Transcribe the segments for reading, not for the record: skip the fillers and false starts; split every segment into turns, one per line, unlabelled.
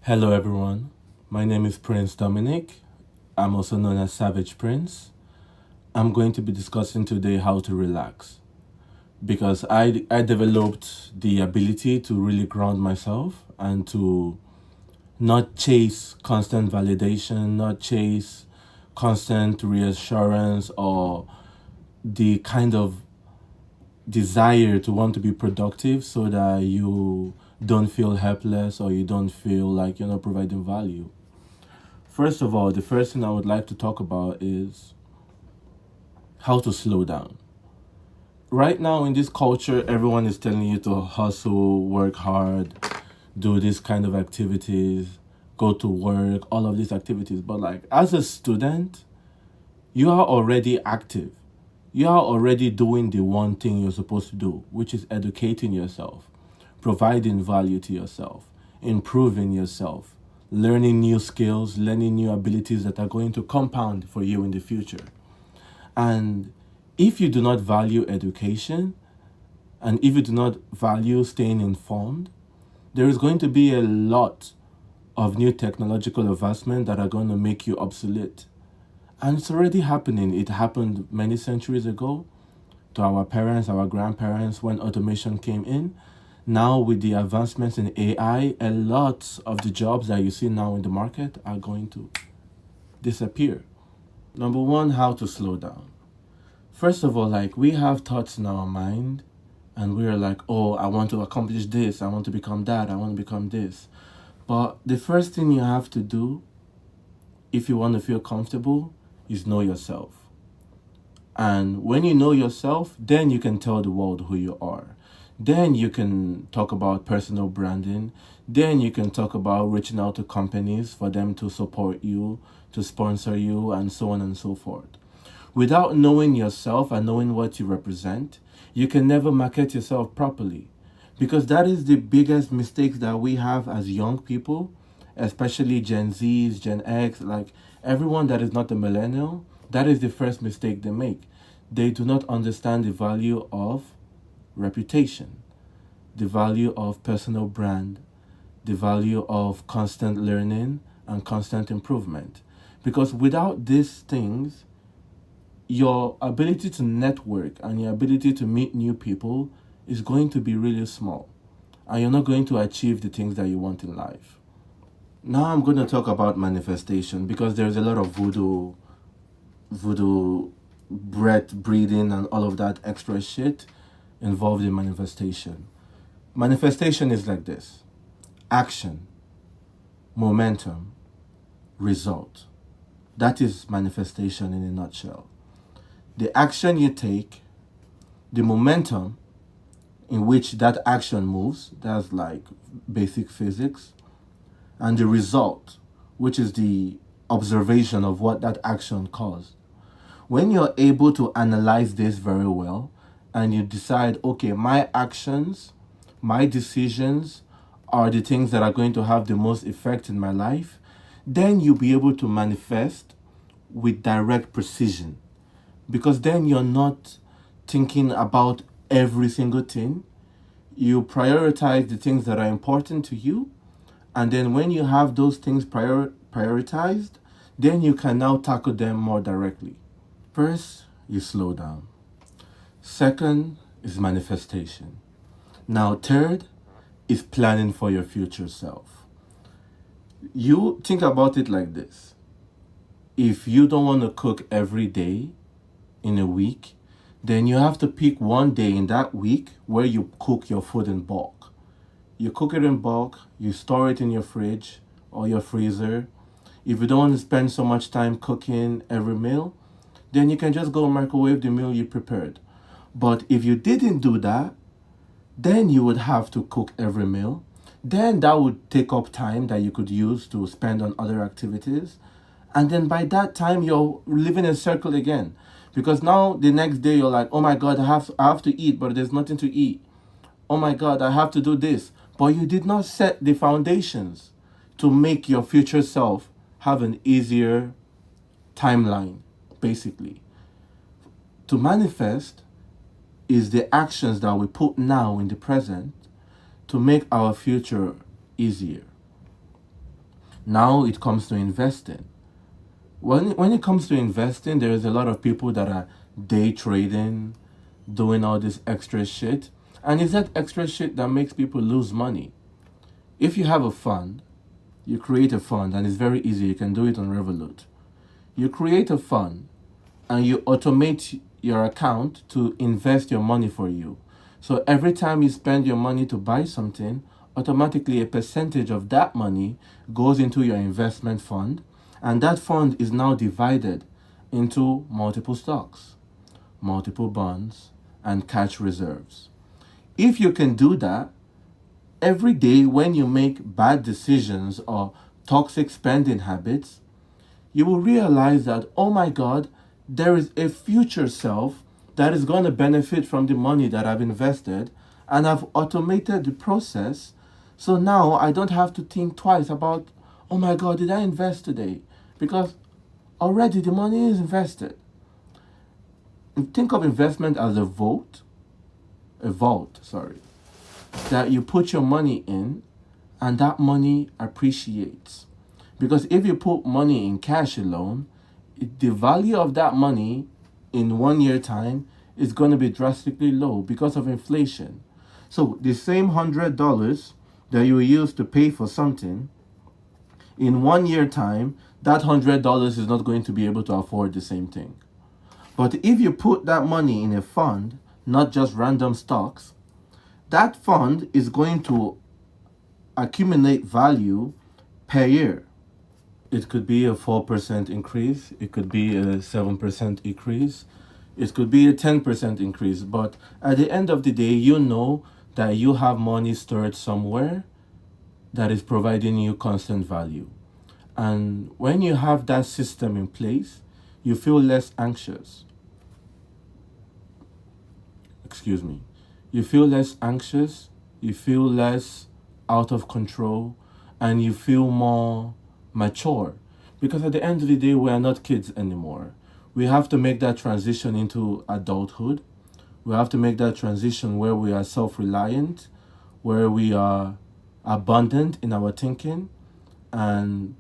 Hello, everyone. My name is Prince Dominic. I'm also known as Savage Prince. I'm going to be discussing today how to relax because I developed the ability to really ground myself and to not chase constant validation, not chase constant reassurance or the kind of desire to want to be productive so that you don't feel helpless or you don't feel like you're not providing value. First of all, the first thing I would like to talk about is how to slow down. Right now, in this culture, everyone is telling you to hustle, work hard, do this kind of activities, go to work, all of these activities. But, like, as a student, you are already active. You are already doing the one thing you're supposed to do, which is educating yourself, providing value to yourself, improving yourself, learning new skills, learning new abilities that are going to compound for you in the future. And if you do not value education, and if you do not value staying informed, there is going to be a lot of new technological advancement that are going to make you obsolete. And it's already happening. It happened many centuries ago to our parents, our grandparents, when automation came in. Now, with the advancements in AI, a lot of the jobs that you see now in the market are going to disappear. Number one, how to slow down. First of all, like, we have thoughts in our mind, and we're like, oh, I want to accomplish this, I want to become that, I want to become this. But the first thing you have to do, if you want to feel comfortable, is know yourself. And when you know yourself, then you can tell the world who you are. Then you can talk about personal branding. Then you can talk about reaching out to companies for them to support you, to sponsor you, and so on and so forth. Without knowing yourself and knowing what you represent, you can never market yourself properly. Because that is the biggest mistake that we have as young people, especially Gen Zs, Gen X, like everyone that is not a millennial, that is the first mistake they make. They do not understand the value of reputation, the value of personal brand, the value of constant learning and constant improvement. Because without these things, your ability to network and your ability to meet new people is going to be really small. And you're not going to achieve the things that you want in life. Now I'm going to talk about manifestation because there's a lot of voodoo, breath, breathing, and all of that extra shit involved in manifestation. Manifestation is like this: action, momentum, result. That is manifestation in a nutshell. The action you take, the momentum in which that action moves, that's like basic physics, and the result, which is the observation of what that action caused. When you're able to analyze this very well and you decide, okay, my actions, my decisions are the things that are going to have the most effect in my life, then you'll be able to manifest with direct precision. Because then you're not thinking about every single thing. You prioritize the things that are important to you. And then when you have those things prioritized, then you can now tackle them more directly. First, you slow down. Second is manifestation. Now, third is planning for your future self. You think about it like this: if you don't want to cook every day in a week, then you have to pick one day in that week where you cook your food in bulk. You cook it in bulk, you store it in your fridge or your freezer. If you don't want to spend so much time cooking every meal, then you can just go microwave the meal you prepared. But if you didn't do that, then you would have to cook every meal. Then that would take up time that you could use to spend on other activities. And then by that time, you're living in a circle again. Because now the next day, you're like, oh my God, I have to eat, but there's nothing to eat. Oh my God, I have to do this. But you did not set the foundations to make your future self have an easier timeline, basically. To manifest is the actions that we put now in the present to make our future easier. Now it comes to investing. When it comes to investing, there is a lot of people that are day trading, doing all this extra shit. And it's that extra shit that makes people lose money. If you have a fund, you create a fund, and it's very easy. You can do it on Revolut. You create a fund and you automate your account to invest your money for you. So every time you spend your money to buy something, automatically a percentage of that money goes into your investment fund, and that fund is now divided into multiple stocks, multiple bonds, and cash reserves. If you can do that, every day when you make bad decisions or toxic spending habits, you will realize that, oh my God, there is a future self that is going to benefit from the money that I've invested, and I've automated the process. So now I don't have to think twice about, oh my God, did I invest today? Because already the money is invested. And think of investment as a vault, sorry, that you put your money in and that money appreciates. Because if you put money in cash alone, the value of that money in 1 year time is going to be drastically low because of inflation. So the same $100 that you use to pay for something, in 1 year time, that $100 is not going to be able to afford the same thing. But if you put that money in a fund, not just random stocks, that fund is going to accumulate value per year. It could be a 4% increase, it could be a 7% increase, it could be a 10% increase. But at the end of the day, you know that you have money stored somewhere that is providing you constant value. And when you have that system in place, you feel less anxious. Excuse me. You feel less anxious, you feel less out of control, and you feel more mature. Because at the end of the day, we are not kids anymore. We have to make that transition into adulthood. We have to make that transition where we are self reliant, where we are abundant in our thinking, and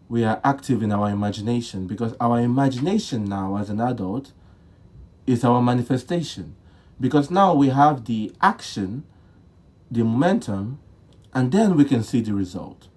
we are active in our imagination. Because our imagination now, as an adult, is our manifestation. Because now we have the action, the momentum, and then we can see the result.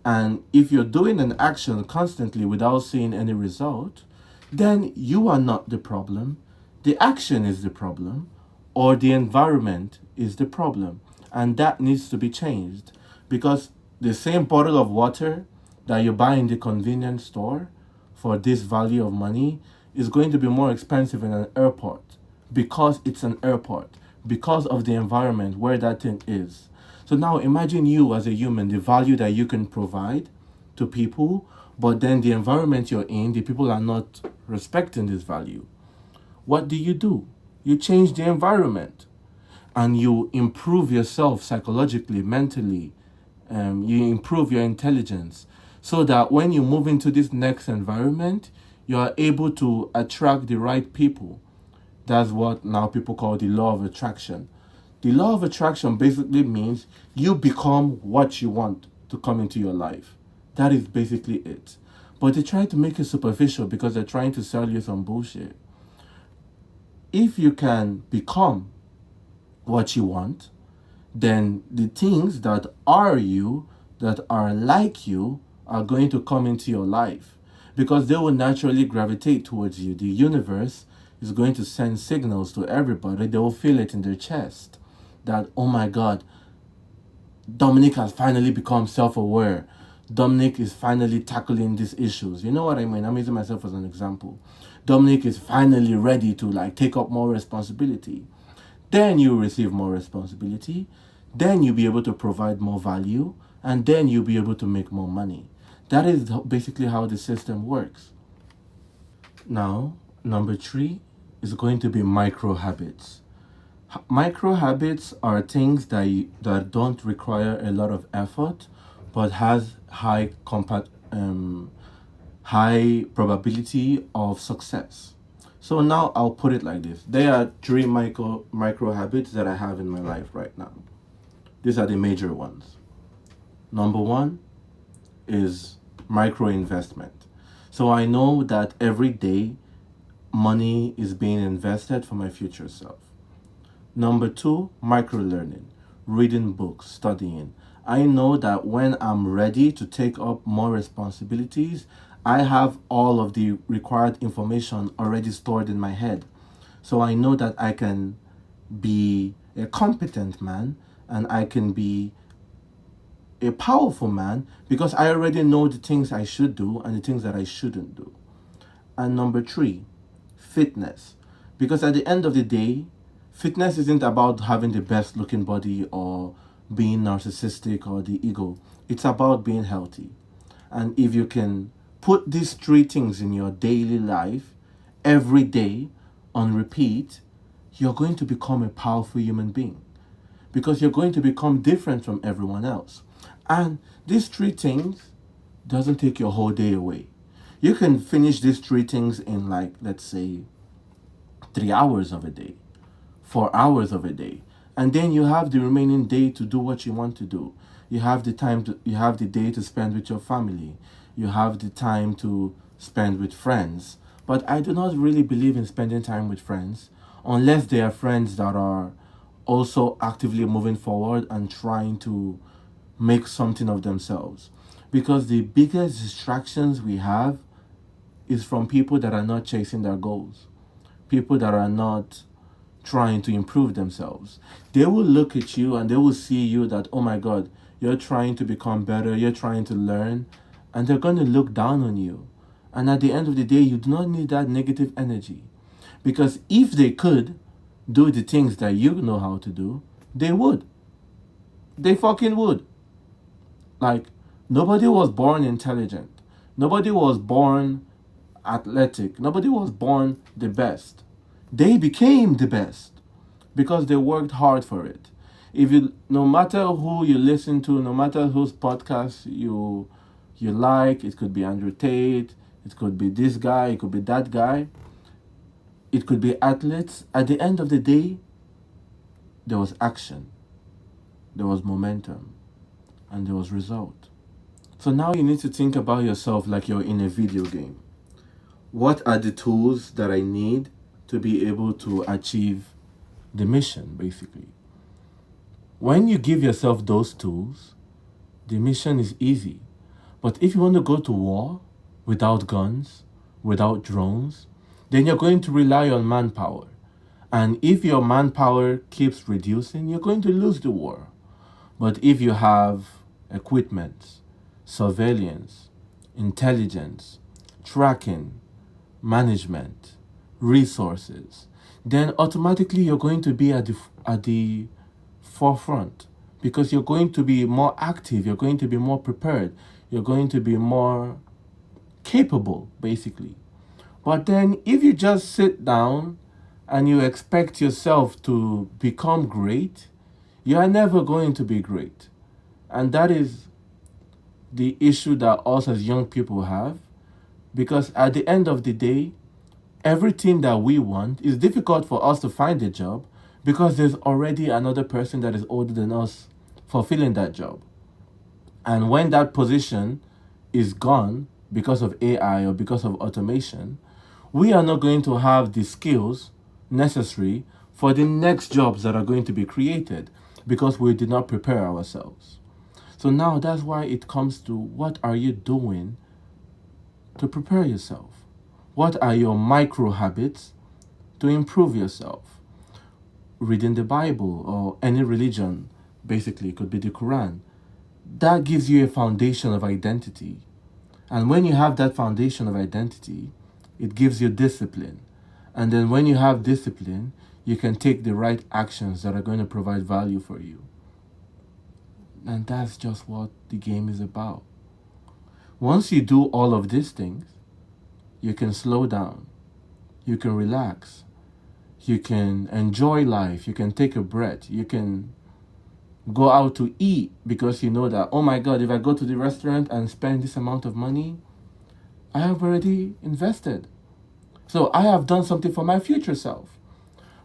And if you're doing an action constantly without seeing any result, then you are not the problem. The action is the problem, or the environment is the problem. And that needs to be changed. Because the same bottle of water that you buy in the convenience store for this value of money is going to be more expensive in an airport, because it's an airport, because of the environment where that thing is. So now imagine you as a human, the value that you can provide to people, but then the environment you're in, the people are not respecting this value. What do? You change the environment and you improve yourself psychologically, mentally, you improve your intelligence so that when you move into this next environment, you are able to attract the right people. That's what now people call the law of attraction. The law of attraction basically means you become what you want to come into your life. That is basically it. But they try to make it superficial because they're trying to sell you some bullshit. If you can become what you want, then the things that are you, that are like you, are going to come into your life because they will naturally gravitate towards you. The universe is going to send signals to everybody. They will feel it in their chest that, oh my God, Dominic has finally become self-aware. Dominic is finally tackling these issues. You know what I mean? I'm using myself as an example. Dominic is finally ready to take up more responsibility. Then you receive more responsibility. Then you'll be able to provide more value. And then you'll be able to make more money. That is basically how the system works. Now, number 3 is going to be micro habits. Micro habits are things that don't require a lot of effort, but has high probability of success. So now I'll put it like this: there are 3 micro habits that I have in my life right now. These are the major ones. Number 1 is micro investment. So I know that every day money is being invested for my future self. Number two, micro learning, reading books, studying. I know that when I'm ready to take up more responsibilities, I have all of the required information already stored in my head. So I know that I can be a competent man and I can be a powerful man because I already know the things I should do and the things that I shouldn't do. And number three, fitness. Because at the end of the day, fitness isn't about having the best looking body or being narcissistic or the ego. It's about being healthy. And if you can put these three things in your daily life every day on repeat, you're going to become a powerful human being because you're going to become different from everyone else. And these three things doesn't take your whole day away. You can finish these three things in, like, let's say 3 hours of a day, 4 hours of a day, and then you have the remaining day to do what you want to do. You have the day to spend with your family. You have the time to spend with friends. But I do not really believe in spending time with friends unless they are friends that are also actively moving forward and trying to make something of themselves. Because the biggest distractions we have is from people that are not chasing their goals, people that are not trying to improve themselves. They will look at you and they will see you that, oh my God, you're trying to become better, you're trying to learn, and they're going to look down on you. And at the end of the day, you do not need that negative energy. Because if they could do the things that you know how to do, they would. They fucking would. Like, nobody was born intelligent. Nobody was born athletic. Nobody was born the best. They became the best because they worked hard for it. If you, no matter who you listen to, no matter whose podcast you like, it could be Andrew Tate, it could be this guy, it could be that guy, it could be athletes. At the end of the day, there was action, there was momentum, and there was result. So now you need to think about yourself like you're in a video game. What are the tools that I need to be able to achieve the mission, basically? When you give yourself those tools, the mission is easy. But if you want to go to war without guns, without drones, then you're going to rely on manpower. And if your manpower keeps reducing, you're going to lose the war. But if you have equipment, surveillance, intelligence, tracking, management, resources, then automatically you're going to be at the forefront because you're going to be more active, you're going to be more prepared, you're going to be more capable, basically. But then if you just sit down and you expect yourself to become great, you are never going to be great. And that is the issue that us as young people have, because at the end of the day, everything that we want is difficult for us to find a job because there's already another person that is older than us fulfilling that job. And when that position is gone because of AI or because of automation, we are not going to have the skills necessary for the next jobs that are going to be created because we did not prepare ourselves. So now that's why it comes to what are you doing to prepare yourself? What are your micro habits to improve yourself? Reading the Bible or any religion, basically, it could be the Quran. That gives you a foundation of identity. And when you have that foundation of identity, it gives you discipline. And then when you have discipline, you can take the right actions that are going to provide value for you. And that's just what the game is about. Once you do all of these things, you can slow down, you can relax, you can enjoy life, you can take a breath, you can go out to eat because you know that, oh my God, if I go to the restaurant and spend this amount of money, I have already invested. So I have done something for my future self.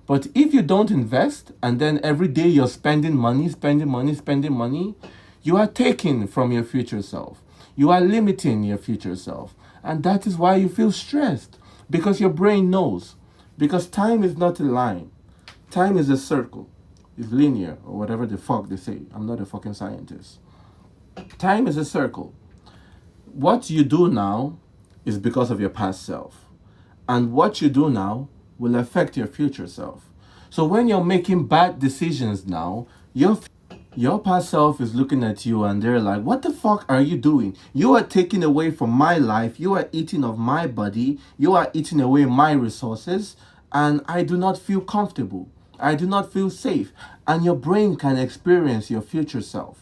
But if you don't invest and then every day you're spending money, you are taking from your future self. You are limiting your future self. And that is why you feel stressed, because your brain knows. Because time is not a line, time is a circle, it's linear, or whatever the fuck they say. I'm not a fucking scientist. Time is a circle. What you do now is because of your past self. And what you do now will affect your future self. So when you're making bad decisions now, your past self is looking at you and they're like, what the fuck are you doing? You are taking away from my life. You are eating of my body. You are eating away my resources. And I do not feel comfortable. I do not feel safe. And your brain can experience your future self.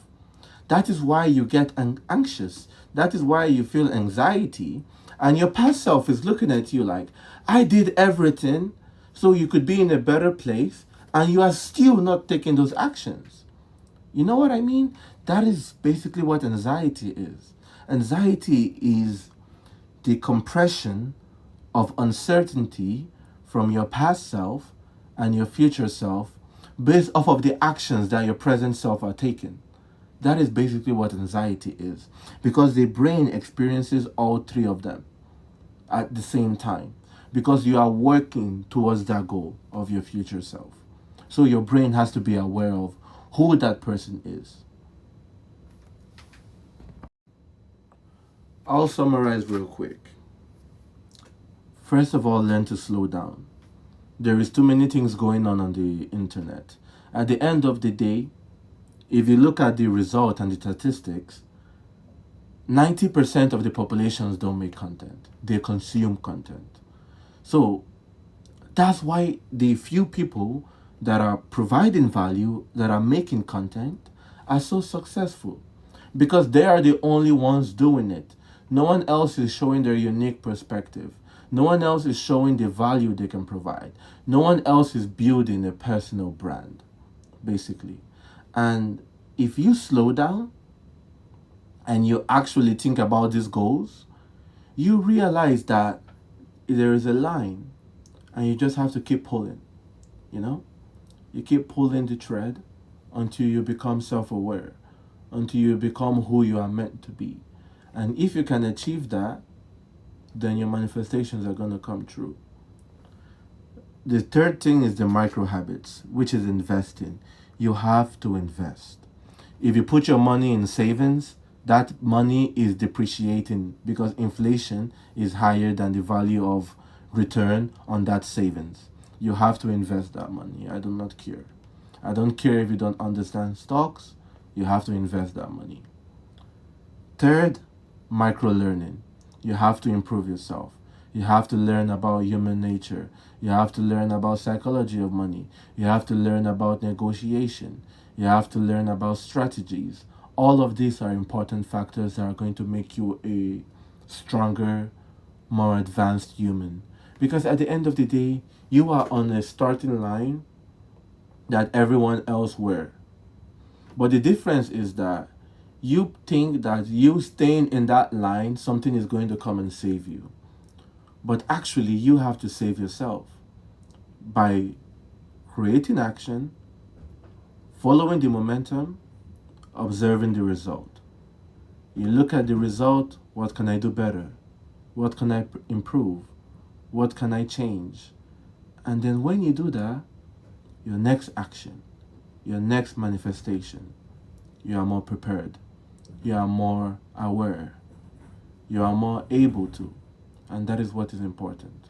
That is why you get anxious. That is why you feel anxiety. And your past self is looking at you like, I did everything so you could be in a better place. And you are still not taking those actions. You know what I mean? That is basically what anxiety is. Anxiety is the compression of uncertainty from your past self and your future self based off of the actions that your present self are taking. That is basically what anxiety is. Because the brain experiences all three of them at the same time. Because you are working towards that goal of your future self. So your brain has to be aware of who that person is. I'll summarize real quick. First of all, learn to slow down. There is too many things going on the internet. At the end of the day, if you look at the result and the statistics, 90% of the populations don't make content. They consume content. So that's why the few people that are providing value, that are making content, are so successful. Because they are the only ones doing it. No one else is showing their unique perspective. No one else is showing the value they can provide. No one else is building a personal brand, basically. And if you slow down and you actually think about these goals, you realize that there is a line and you just have to keep pulling, you know? You keep pulling the thread until you become self-aware, until you become who you are meant to be. And if you can achieve that, then your manifestations are going to come true. The third thing is the micro habits, which is investing. You have to invest. If you put your money in savings, that money is depreciating because inflation is higher than the value of return on that savings. You have to invest that money. I do not care. I don't care if you don't understand stocks. You have to invest that money. Third, micro learning. You have to improve yourself. You have to learn about human nature. You have to learn about psychology of money. You have to learn about negotiation. You have to learn about strategies. All of these are important factors that are going to make you a stronger, more advanced human. Because at the end of the day, you are on a starting line that everyone else were. But the difference is that you think that you staying in that line, something is going to come and save you. But actually, you have to save yourself by creating action, following the momentum, observing the result. You look at the result, what can I do better? What can I improve? What can I change? And then when you do that, your next action, your next manifestation, you are more prepared. You are more aware. You are more able to. And that is what is important.